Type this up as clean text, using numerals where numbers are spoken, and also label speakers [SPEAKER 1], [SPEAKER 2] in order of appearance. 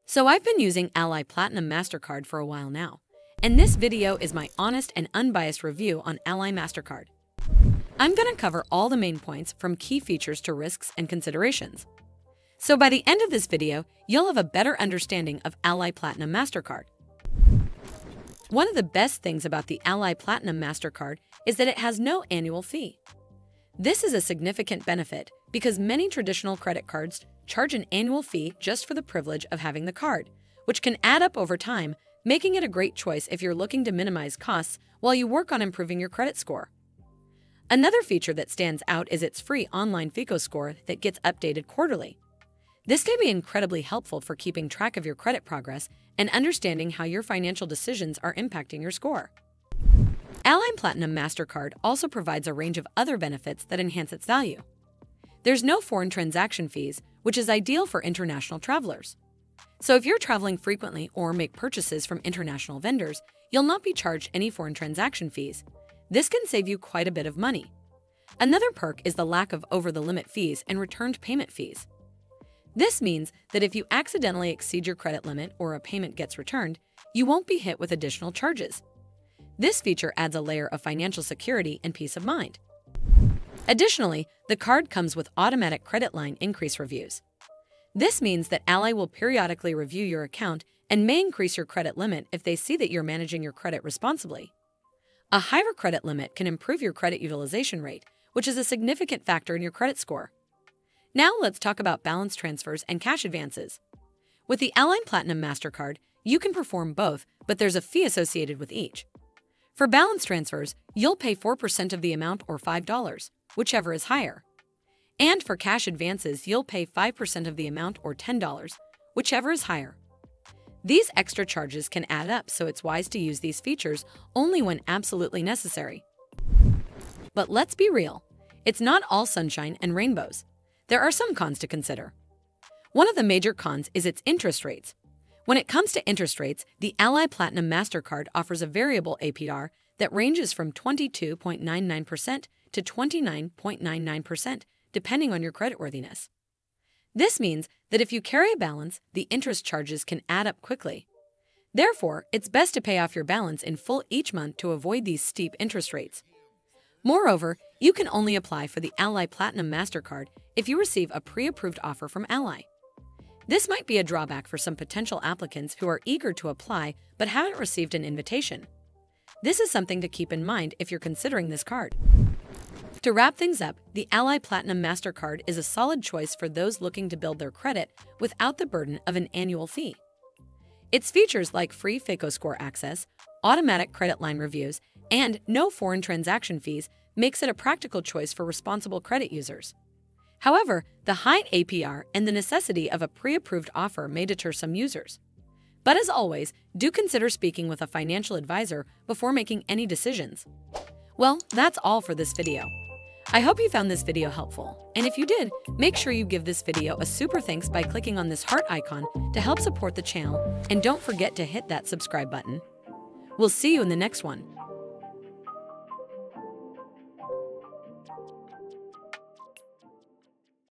[SPEAKER 1] So I've been using Ally Platinum Mastercard for a while now, and this video is my honest and unbiased review on Ally Mastercard. I'm going to cover all the main points from key features to risks and considerations. So by the end of this video, you'll have a better understanding of Ally Platinum Mastercard. One of the best things about the Ally Platinum Mastercard is that it has no annual fee. This is a significant benefit because many traditional credit cards charge an annual fee just for the privilege of having the card, which can add up over time, making it a great choice if you're looking to minimize costs while you work on improving your credit score. Another feature that stands out is its free online FICO score that gets updated quarterly. This can be incredibly helpful for keeping track of your credit progress and understanding how your financial decisions are impacting your score. Ally Platinum Mastercard also provides a range of other benefits that enhance its value. There's no foreign transaction fees, which is ideal for international travelers. So if you're traveling frequently or make purchases from international vendors, you'll not be charged any foreign transaction fees. This can save you quite a bit of money. Another perk is the lack of over-the-limit fees and returned payment fees. This means that if you accidentally exceed your credit limit or a payment gets returned, you won't be hit with additional charges. This feature adds a layer of financial security and peace of mind. Additionally, the card comes with automatic credit line increase reviews. This means that Ally will periodically review your account and may increase your credit limit if they see that you're managing your credit responsibly. A higher credit limit can improve your credit utilization rate, which is a significant factor in your credit score. Now let's talk about balance transfers and cash advances. With the Ally Platinum Mastercard, you can perform both, but there's a fee associated with each. For balance transfers, you'll pay 4% of the amount or $5, whichever is higher. And for cash advances, you'll pay 5% of the amount or $10, whichever is higher. These extra charges can add up, so it's wise to use these features only when absolutely necessary. But let's be real, it's not all sunshine and rainbows. There are some cons to consider. One of the major cons is its interest rates. When it comes to interest rates, the Ally Platinum Mastercard offers a variable APR that ranges from 22.99% to 29.99%, depending on your creditworthiness. This means that if you carry a balance, the interest charges can add up quickly. Therefore, it's best to pay off your balance in full each month to avoid these steep interest rates. Moreover, you can only apply for the Ally Platinum Mastercard if you receive a pre-approved offer from Ally. This might be a drawback for some potential applicants who are eager to apply but haven't received an invitation. This is something to keep in mind if you're considering this card. To wrap things up, the Ally Platinum Mastercard is a solid choice for those looking to build their credit without the burden of an annual fee. Its features like free FICO score access, automatic credit line reviews, and no foreign transaction fees makes it a practical choice for responsible credit users. However, the high APR and the necessity of a pre-approved offer may deter some users. But as always, do consider speaking with a financial advisor before making any decisions. Well, that's all for this video. I hope you found this video helpful, and if you did, make sure you give this video a super thanks by clicking on this heart icon to help support the channel, and don't forget to hit that subscribe button. We'll see you in the next one.